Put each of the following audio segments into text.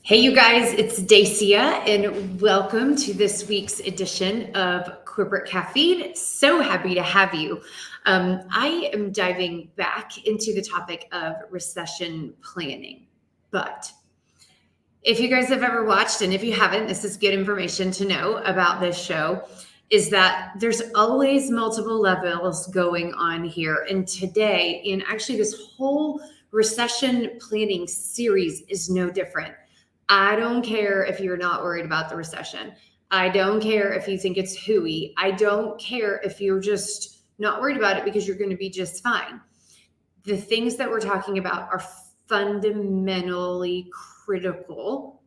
Hey, you guys, it's Dacia, and welcome to this week's edition of Corporate Caffeine. So happy to have you. I am diving back into the topic of recession planning. But if you guys have ever watched, and if you haven't, this is good information to know about this show, is that there's always multiple levels going on here. And today, and actually this whole recession planning series is no different. I don't care if you're not worried about the recession. I don't care if you think it's hooey. I don't care if you're just not worried about it because you're going to be just fine. The things that we're talking about are fundamentally critical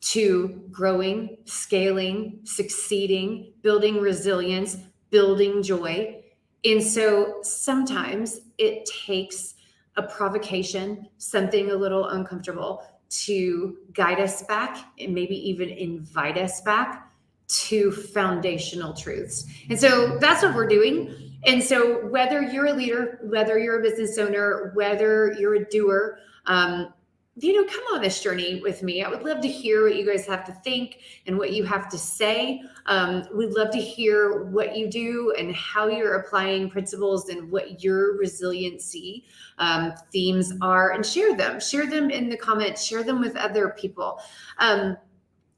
to growing, scaling, succeeding, building resilience, building joy. And so sometimes it takes a provocation, something a little uncomfortable, to guide us back and maybe even invite us back to foundational truths. And so that's what we're doing. And so whether you're a leader, whether you're a business owner, whether you're a doer, come on this journey with me. I would love to hear what you guys have to think and what you have to say. We'd love to hear what you do and how you're applying principles and what your resiliency themes are, and share them in the comments, share them with other people.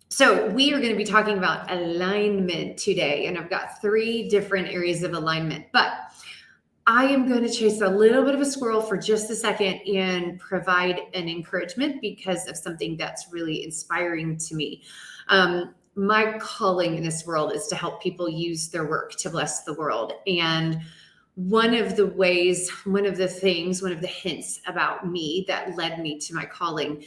So we are going to be talking about alignment today, and I've got 3 different areas of alignment, but I am going to chase a little bit of a squirrel for just a second and provide an encouragement because of something that's really inspiring to me. My calling in this world is to help people use their work to bless the world. And one of the hints about me that led me to my calling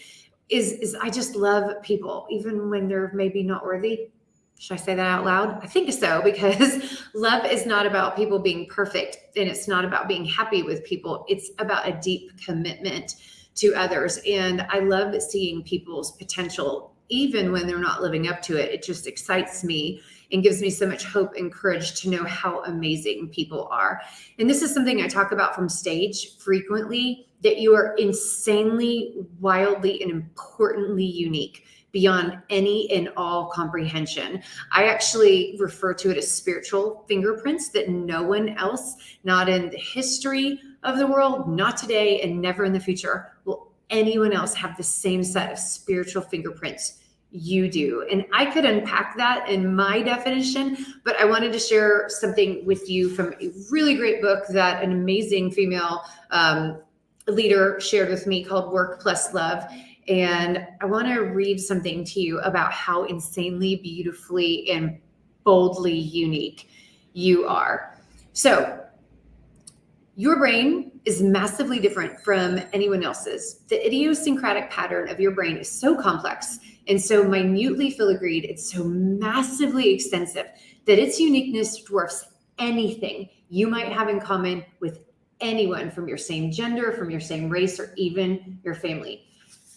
is I just love people, even when they're maybe not worthy. Should I say that out loud? I think so, because love is not about people being perfect, and it's not about being happy with people. It's about a deep commitment to others. And I love seeing people's potential, even when they're not living up to it. It just excites me and gives me so much hope and courage to know how amazing people are. And this is something I talk about from stage frequently, that you are insanely, wildly, and importantly unique, beyond any and all comprehension. I actually refer to it as spiritual fingerprints that no one else, not in the history of the world, not today, and never in the future, will anyone else have the same set of spiritual fingerprints you do. And I could unpack that in my definition, but I wanted to share something with you from a really great book that an amazing female leader shared with me called Work Plus Love. And I want to read something to you about how insanely, beautifully, and boldly unique you are. So your brain is massively different from anyone else's. The idiosyncratic pattern of your brain is so complex and so minutely filigreed, it's so massively extensive, that its uniqueness dwarfs anything you might have in common with anyone from your same gender, from your same race, or even your family.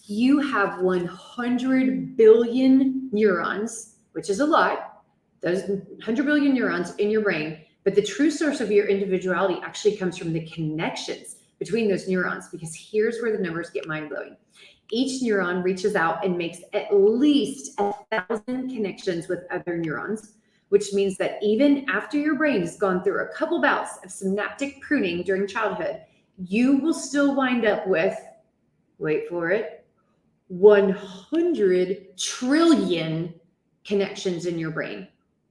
You have 100 billion neurons, which is a lot. Those 100 billion neurons in your brain, but the true source of your individuality actually comes from the connections between those neurons, because here's where the numbers get mind-blowing. Each neuron reaches out and makes at least 1,000 connections with other neurons, which means that even after your brain has gone through a couple bouts of synaptic pruning during childhood, you will still wind up with, wait for it, 100 trillion connections in your brain.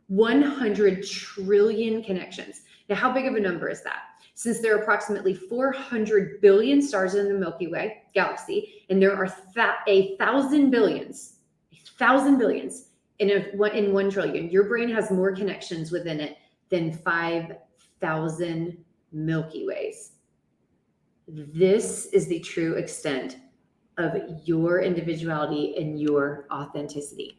100 trillion connections. Now, how big of a number is that? Since there are approximately 400 billion stars in the Milky Way galaxy, and there are 1,000 billions in 1 trillion, your brain has more connections within it than 5,000 Milky Ways. This is the true extent of your individuality and your authenticity.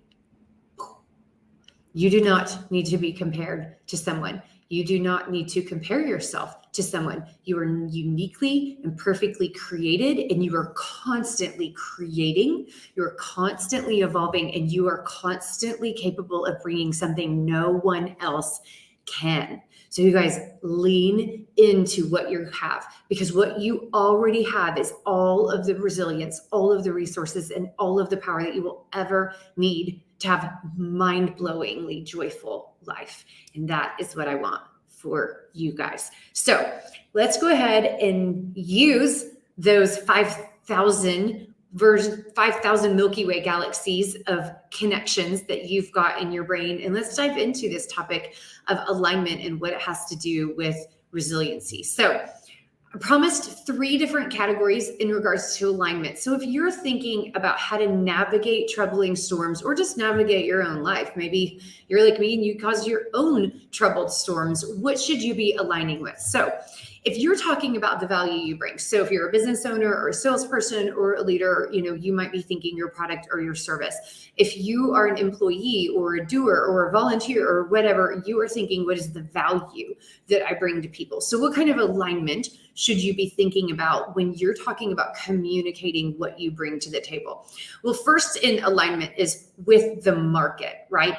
You do not need to be compared to someone. You do not need to compare yourself to someone. You are uniquely and perfectly created, and you are constantly creating. You are constantly evolving, and you are constantly capable of bringing something no one else can. So you guys lean into what you have, because what you already have is all of the resilience, all of the resources, and all of the power that you will ever need to have a mind-blowingly joyful life. And that is what I want for you guys. So let's go ahead and use those 5,000 Milky Way galaxies of connections that you've got in your brain. And let's dive into this topic of alignment and what it has to do with resiliency. So I promised 3 different categories in regards to alignment. So if you're thinking about how to navigate troubling storms or just navigate your own life, maybe you're like me and you cause your own troubled storms, what should you be aligning with? So if you're talking about the value you bring, so if you're a business owner or a salesperson or a leader, you might be thinking your product or your service. If you are an employee or a doer or a volunteer or whatever, you are thinking, what is the value that I bring to people? So what kind of alignment should you be thinking about when you're talking about communicating what you bring to the table? Well, first in alignment is with the market, right?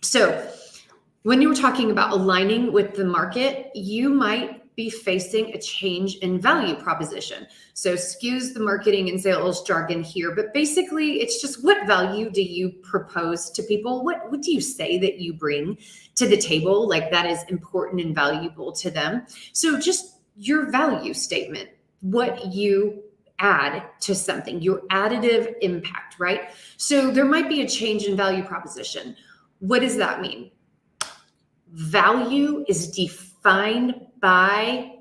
So when you're talking about aligning with the market, you might be facing a change in value proposition. So excuse the marketing and sales jargon here, but basically it's just, what value do you propose to people? What do you say that you bring to the table, like that is important and valuable to them? So just your value statement, what you add to something, your additive impact, right? So there might be a change in value proposition. What does that mean? Value is defined by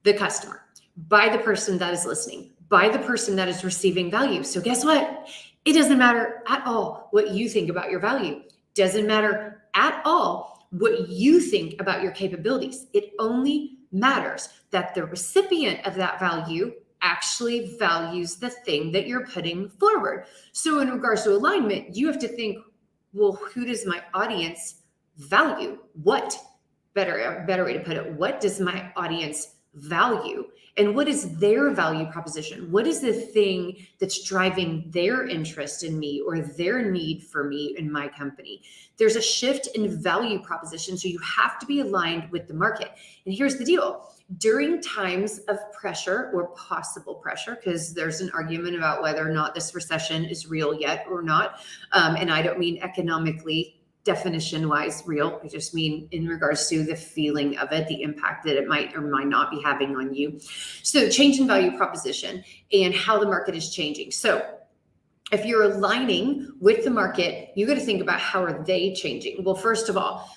the customer, by the person that is listening, by the person that is receiving value. So guess what? It doesn't matter at all what you think about your value. Doesn't matter at all what you think about your capabilities. It only matters that the recipient of that value actually values the thing that you're putting forward. So in regards to alignment, you have to think, well, who does my audience value? What? Better way to put it, what does my audience value? And what is their value proposition? What is the thing that's driving their interest in me or their need for me in my company? There's a shift in value proposition, so you have to be aligned with the market. And here's the deal. During times of pressure or possible pressure, because there's an argument about whether or not this recession is real yet or not, and I don't mean economically, definition-wise real. I just mean in regards to the feeling of it, the impact that it might or might not be having on you. So change in value proposition and how the market is changing. So if you're aligning with the market, you got to think about how are they changing? Well, first of all,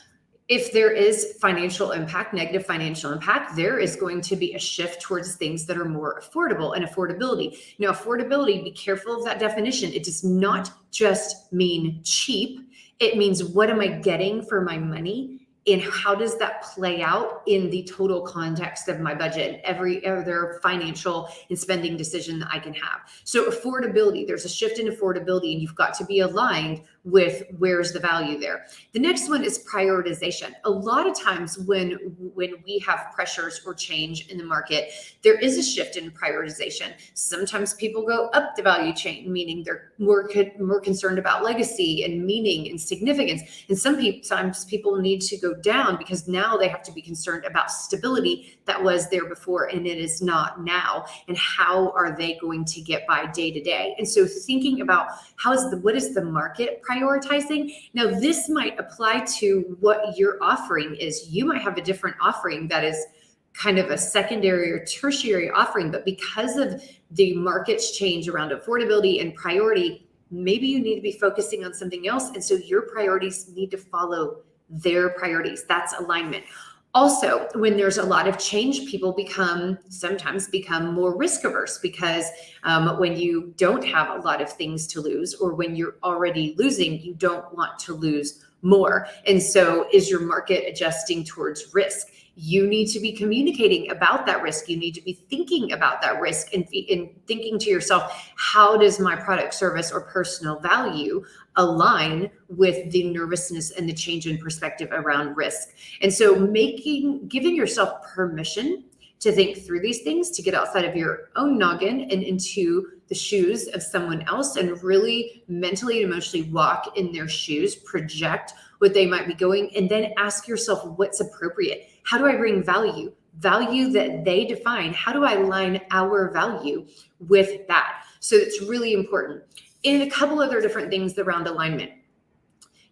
if there is financial impact, negative financial impact, there is going to be a shift towards things that are more affordable and affordability. Now, affordability, be careful of that definition. It does not just mean cheap. It means, what am I getting for my money? And how does that play out in the total context of my budget and every other financial and spending decision that I can have? So affordability, there's a shift in affordability, and you've got to be aligned with where's the value there. The next one is prioritization. A lot of times when we have pressures or change in the market, there is a shift in prioritization. Sometimes people go up the value chain, meaning they're more concerned about legacy and meaning and significance. And sometimes people need to go down because now they have to be concerned about stability that was there before and it is not now. And how are they going to get by day to day? And so thinking about what is the market prioritizing? Now, this might apply to what your offering is. You might have a different offering that is kind of a secondary or tertiary offering, but because of the market's change around affordability and priority, maybe you need to be focusing on something else. And so your priorities need to follow their priorities. That's alignment. Also, when there's a lot of change, people sometimes become more risk averse because when you don't have a lot of things to lose, or when you're already losing, you don't want to lose more. And so is your market adjusting towards risk? You need to be communicating about that risk. You need to be thinking about that risk and thinking to yourself, how does my product, service, or personal value align with the nervousness and the change in perspective around risk? And so giving yourself permission to think through these things, to get outside of your own noggin and into the shoes of someone else and really mentally and emotionally walk in their shoes, project what they might be going, and then ask yourself what's appropriate. How do I bring value? Value that they define. How do I align our value with that? So it's really important. And a couple other different things around alignment.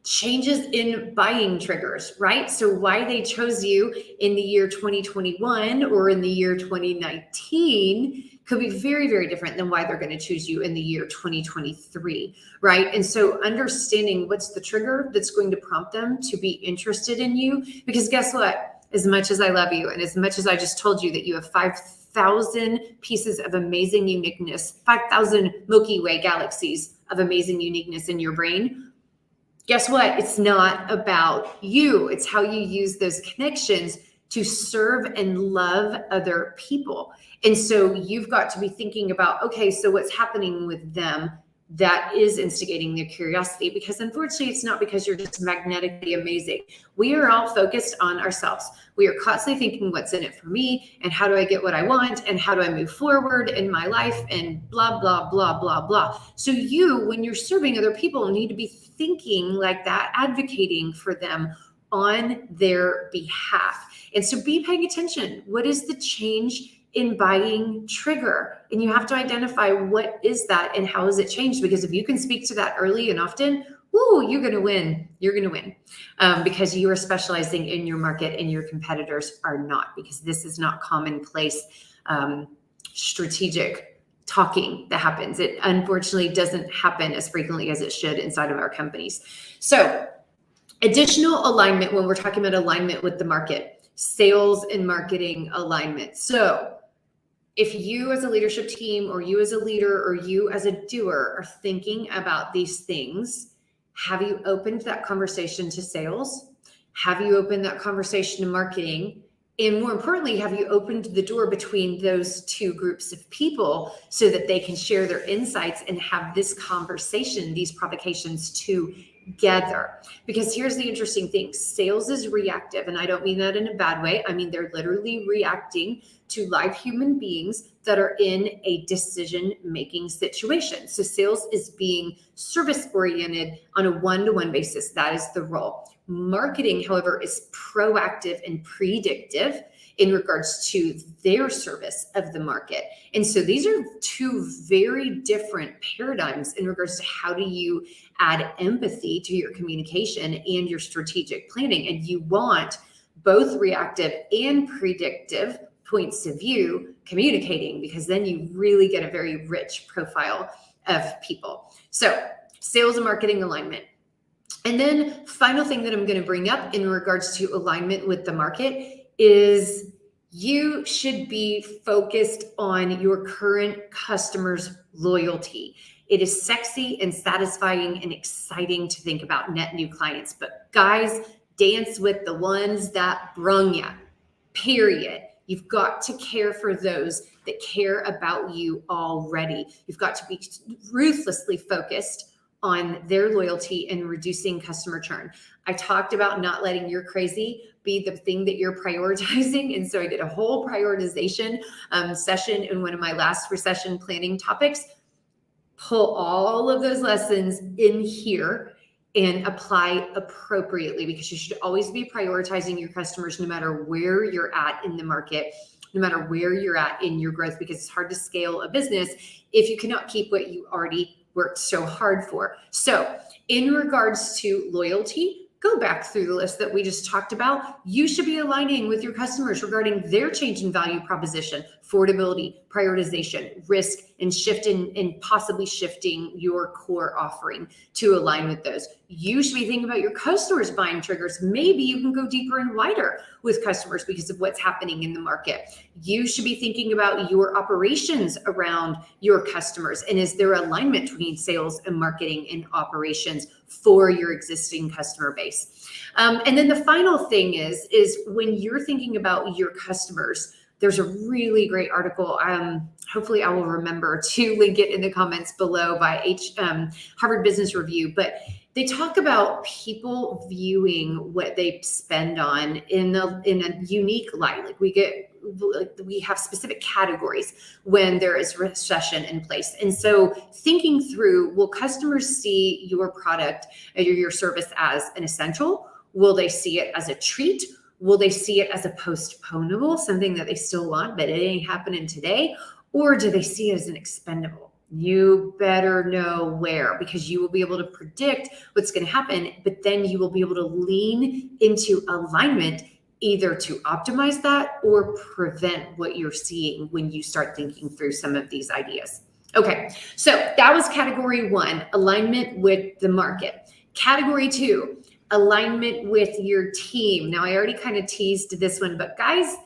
Changes in buying triggers, right? So why they chose you in the year 2021 or in the year 2019 could be very, very different than why they're going to choose you in the year 2023, right? And so understanding what's the trigger that's going to prompt them to be interested in you, because guess what? As much as I love you and as much as I just told you that you have 5,000 pieces of amazing uniqueness, 5,000 Milky Way galaxies of amazing uniqueness in your brain, guess what? It's not about you. It's how you use those connections to serve and love other people. And so you've got to be thinking about, okay, so what's happening with them that is instigating their curiosity? Because unfortunately, it's not because you're just magnetically amazing. We are all focused on ourselves. We are constantly thinking, what's in it for me? And how do I get what I want? And how do I move forward in my life? And blah, blah, blah, blah, blah. So you, when you're serving other people, need to be thinking like that, advocating for them on their behalf. And so be paying attention. What is the change in buying trigger? And you have to identify what is that and how has it changed? Because if you can speak to that early and often, you're going to win. You're going to win because you are specializing in your market and your competitors are not, because this is not commonplace strategic talking that happens. It unfortunately doesn't happen as frequently as it should inside of our companies. So additional alignment, when we're talking about alignment with the market, sales and marketing alignment. So if you as a leadership team or you as a leader or you as a doer are thinking about these things, have you opened that conversation to sales? Have you opened that conversation to marketing? And more importantly, have you opened the door between those two groups of people so that they can share their insights and have this conversation, these provocations together? Because here's the interesting thing. Sales is reactive, and I don't mean that in a bad way. I mean, they're literally reacting to live human beings that are in a decision-making situation. So sales is being service-oriented on a one-to-one basis. That is the role. Marketing, however, is proactive and predictive in regards to their service of the market. And so these are two very different paradigms in regards to how do you add empathy to your communication and your strategic planning. And you want both reactive and predictive points of view communicating, because then you really get a very rich profile of people. So sales and marketing alignment. And then final thing that I'm going to bring up in regards to alignment with the market is you should be focused on your current customers' loyalty. It is sexy and satisfying and exciting to think about net new clients, but guys, dance with the ones that brung you, period. You've got to care for those that care about you already. You've got to be ruthlessly focused on their loyalty and reducing customer churn. I talked about not letting your crazy be the thing that you're prioritizing. And so I did a whole prioritization session in one of my last recession planning topics. Pull all of those lessons in here and apply appropriately, because you should always be prioritizing your customers no matter where you're at in the market, no matter where you're at in your growth, because it's hard to scale a business if you cannot keep what you already worked so hard for. So in regards to loyalty, go back through the list that we just talked about. You should be aligning with your customers regarding their change in value proposition, affordability, prioritization, risk, and and possibly shifting your core offering to align with those. You should be thinking about your customers' buying triggers. Maybe you can go deeper and wider with customers because of what's happening in the market. You should be thinking about your operations around your customers, and is there alignment between sales and marketing and operations for your existing customer base? And then the final thing is when you're thinking about your customers, there's a really great article. Hopefully I will remember to link it in the comments below by Harvard Business Review, but they talk about people viewing what they spend on in a unique light. Like we have specific categories when there is recession in place. And so thinking through, will customers see your product or your service as an essential? Will they see it as a treat? Will they see it as a postponable, something that they still want, but it ain't happening today? Or do they see it as an expendable? You better know where, because you will be able to predict what's going to happen, but then you will be able to lean into alignment either to optimize that or prevent what you're seeing when you start thinking through some of these ideas. Okay, so that was category 1, alignment with the market. Category 2, alignment with your team. Now, I already kind of teased this one, but guys,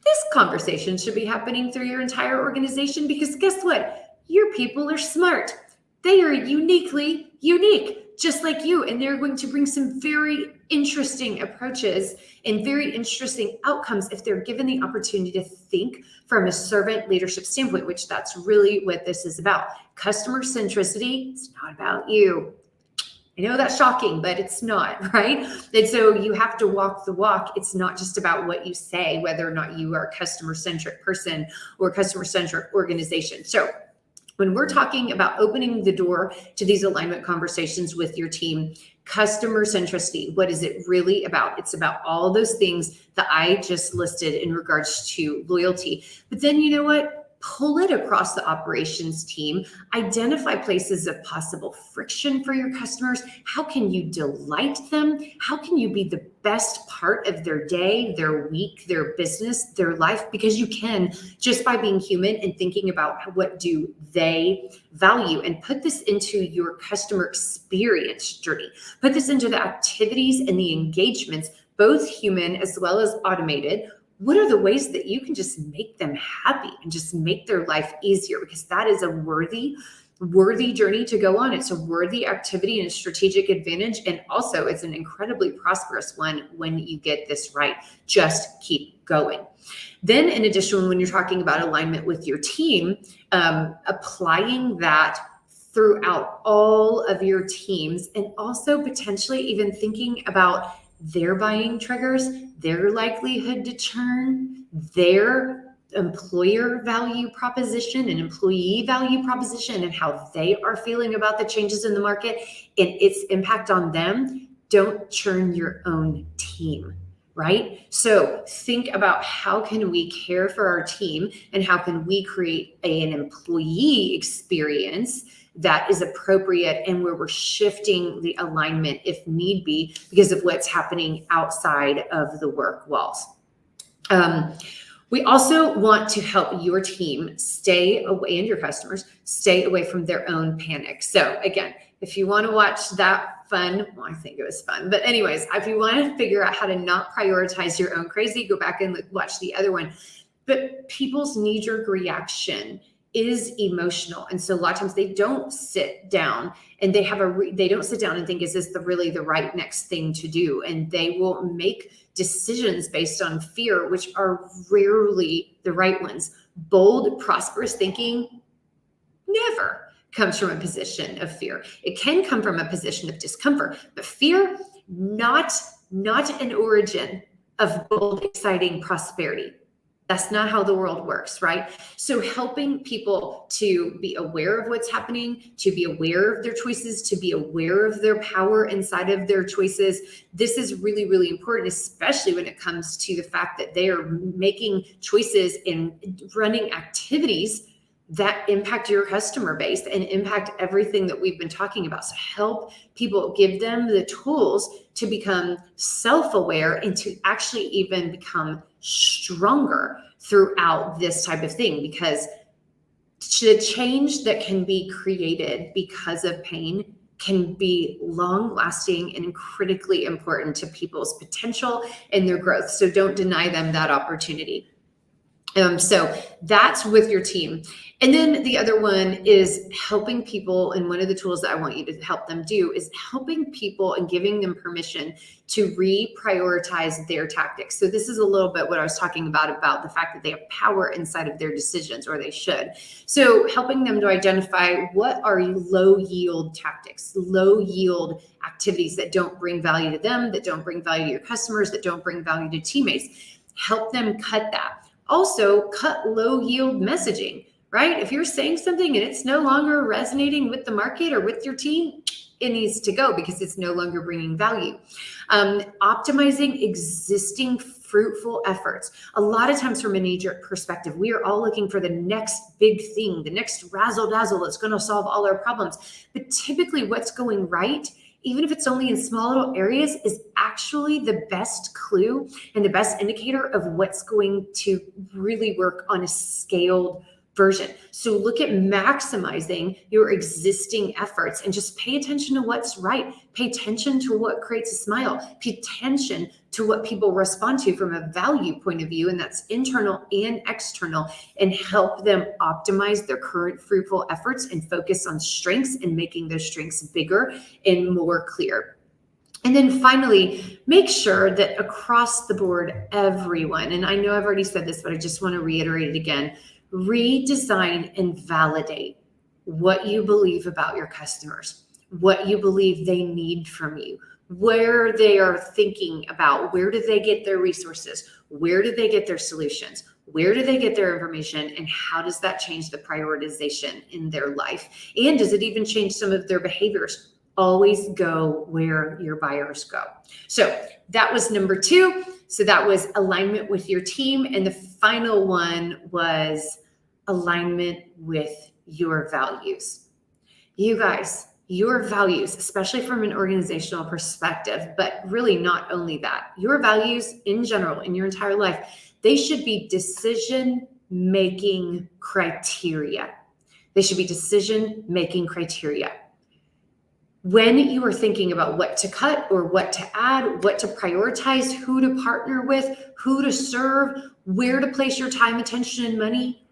this conversation should be happening through your entire organization, because guess what? Your people are smart. They are uniquely unique, just like you, and they're going to bring some very interesting approaches and very interesting outcomes if they're given the opportunity to think from a servant leadership standpoint, which that's really what this is about. Customer centricity, it's not about you. I know that's shocking, but it's not, right? And so you have to walk the walk. It's not just about what you say, whether or not you are a customer-centric person or a customer-centric organization. So when we're talking about opening the door to these alignment conversations with your team, customer centricity, what is it really about? It's about all those things that I just listed in regards to loyalty. But then you know what? Pull it across the operations team, identify places of possible friction for your customers. How can you delight them? How can you be the best part of their day, their week, their business, their life? Because you can, just by being human and thinking about what do they value, and put this into your customer experience journey. Put this into the activities and the engagements, both human as well as automated. What are the ways that you can just make them happy and just make their life easier? Because that is a worthy journey to go on. It's a worthy activity and a strategic advantage. And also it's an incredibly prosperous one when you get this right. Just keep going. Then in addition, when you're talking about alignment with your team, applying that throughout all of your teams, and also potentially even thinking about their buying triggers, their likelihood to churn, their employer value proposition and employee value proposition, and how they are feeling about the changes in the market and its impact on them. Don't churn your own team, right? So think about, how can we care for our team, and how can we create an employee experience that is appropriate, and where we're shifting the alignment if need be because of what's happening outside of the work walls. We also want to help your team stay away, and your customers stay away from their own panic. So again, if you want to watch that fun, well, I think it was fun, but anyways, if you want to figure out how to not prioritize your own crazy, go back and watch the other one. But people's knee-jerk reaction is emotional, and so a lot of times they don't sit down and they don't sit down and think, is this really the right next thing to do? And they will make decisions based on fear, which are rarely the right ones. Bold, prosperous thinking never comes from a position of fear. It can come from a position of discomfort, but fear, not an origin of bold, exciting prosperity. That's not how the world works, right? So helping people to be aware of what's happening, to be aware of their choices, to be aware of their power inside of their choices. This is really, really important, especially when it comes to the fact that they are making choices and running activities that impact your customer base and impact everything that we've been talking about. So help people, give them the tools to become self-aware and to actually even become stronger throughout this type of thing, because the change that can be created because of pain can be long lasting and critically important to people's potential and their growth. So don't deny them that opportunity. So that's with your team. And then the other one is helping people. And one of the tools that I want you to help them do is helping people and giving them permission to reprioritize their tactics. So this is a little bit what I was talking about the fact that they have power inside of their decisions, or they should. So helping them to identify what are low yield tactics, low yield activities that don't bring value to them, that don't bring value to your customers, that don't bring value to teammates. Help them cut that. Also, cut low yield messaging, right? If you're saying something and it's no longer resonating with the market or with your team, it needs to go because it's no longer bringing value. Optimizing existing fruitful efforts. A lot of times from a knee-jerk perspective, we are all looking for the next big thing, the next razzle dazzle that's going to solve all our problems. But typically what's going right, even if it's only in small little areas, is actually the best clue and the best indicator of what's going to really work on a scaled version. So look at maximizing your existing efforts and just pay attention to what's right. Pay attention to what creates a smile. Pay attention to what people respond to from a value point of view, and that's internal and external, and help them optimize their current fruitful efforts and focus on strengths and making those strengths bigger and more clear. And then finally, make sure that across the board, everyone, and I know I've already said this, but I just want to reiterate it again, redesign and validate what you believe about your customers, what you believe they need from you, where they are thinking about, where do they get their resources, where do they get their solutions, where do they get their information, and how does that change the prioritization in their life? And does it even change some of their behaviors? Always go where your buyers go. So that was number 2. So that was alignment with your team. And the final one was alignment with your values. You guys, your values, especially from an organizational perspective, but really not only that, your values in general, in your entire life, they should be decision-making criteria. They should be decision-making criteria. When you are thinking about what to cut or what to add, what to prioritize, who to partner with, who to serve, where to place your time, attention, and money,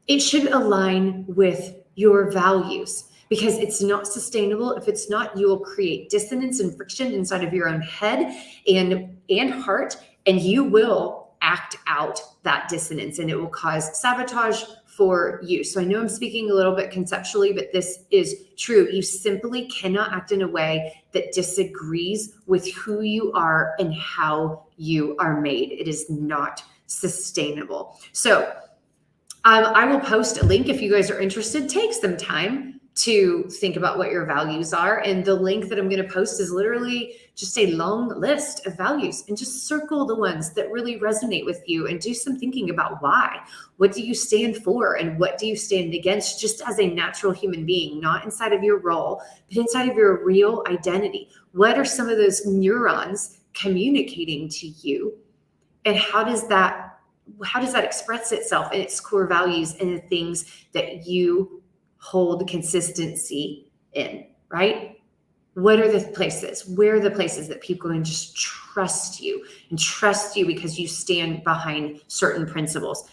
it should align with your values, because it's not sustainable. If it's not, you will create dissonance and friction inside of your own head and heart, and you will act out that dissonance, and it will cause sabotage for you. So I know I'm speaking a little bit conceptually, but this is true. You simply cannot act in a way that disagrees with who you are and how you are made. It is not sustainable. So I will post a link if you guys are interested. Take some time to think about what your values are. And the link that I'm going to post is literally just a long list of values, and just circle the ones that really resonate with you and do some thinking about why. What do you stand for and what do you stand against, just as a natural human being, not inside of your role, but inside of your real identity? What are some of those neurons communicating to you, and how does that express itself in its core values and the things that you hold consistency in, right? What are the places? Where are the places that people can just trust you because you stand behind certain principles?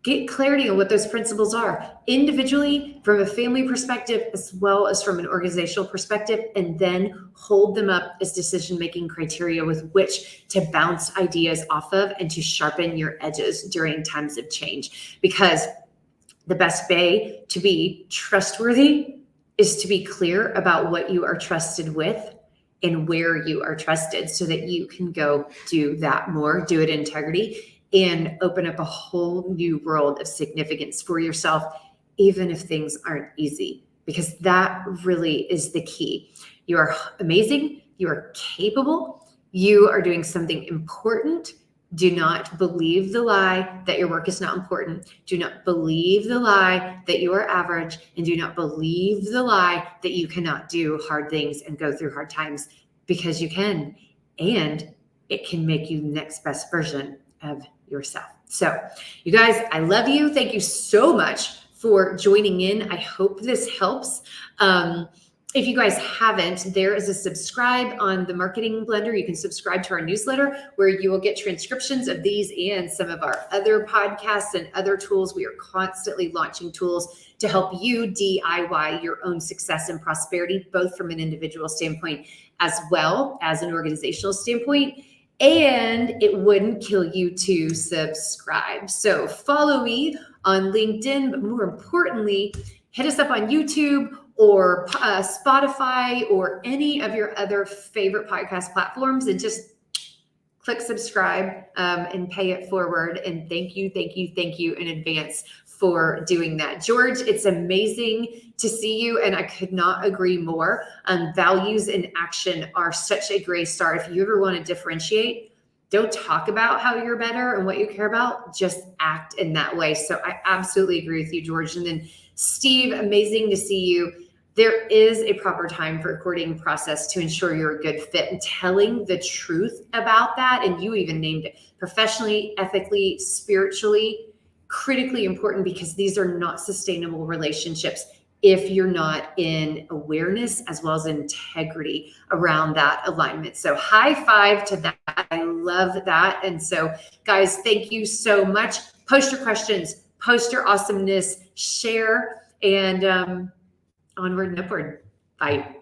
Get clarity on what those principles are individually, from a family perspective, as well as from an organizational perspective, and then hold them up as decision-making criteria with which to bounce ideas off of and to sharpen your edges during times of change. Because the best way to be trustworthy is to be clear about what you are trusted with and where you are trusted, so that you can go do that more, do it in integrity, and open up a whole new world of significance for yourself, even if things aren't easy, because that really is the key. You are amazing. You are capable. You are doing something important. Do not believe the lie that your work is not important. Do not believe the lie that you are average, and do not believe the lie that you cannot do hard things and go through hard times, because you can, and it can make you the next best version of yourself. So you guys, I love you. Thank you so much for joining in. I hope this helps. If you guys haven't, there is a subscribe on the Marketing Blender. You can subscribe to our newsletter, where you will get transcriptions of these and some of our other podcasts and other tools. We are constantly launching tools to help you DIY your own success and prosperity, both from an individual standpoint as well as an organizational standpoint. And it wouldn't kill you to subscribe. So follow me on LinkedIn, but more importantly, hit us up on YouTube or Spotify or any of your other favorite podcast platforms, and just click subscribe and pay it forward. And thank you in advance for doing that. George, it's amazing to see you, and I could not agree more. Values in action are such a great start. If you ever want to differentiate, don't talk about how you're better and what you care about, just act in that way. So I absolutely agree with you, George. And then Steve, amazing to see you. There is a proper time for recording process to ensure you're a good fit, and telling the truth about that. And you even named it: professionally, ethically, spiritually, critically important, because these are not sustainable relationships if you're not in awareness as well as integrity around that alignment. So high five to that. I love that. And so guys, thank you so much. Post your questions, post your awesomeness, share, and onward and upward. Bye.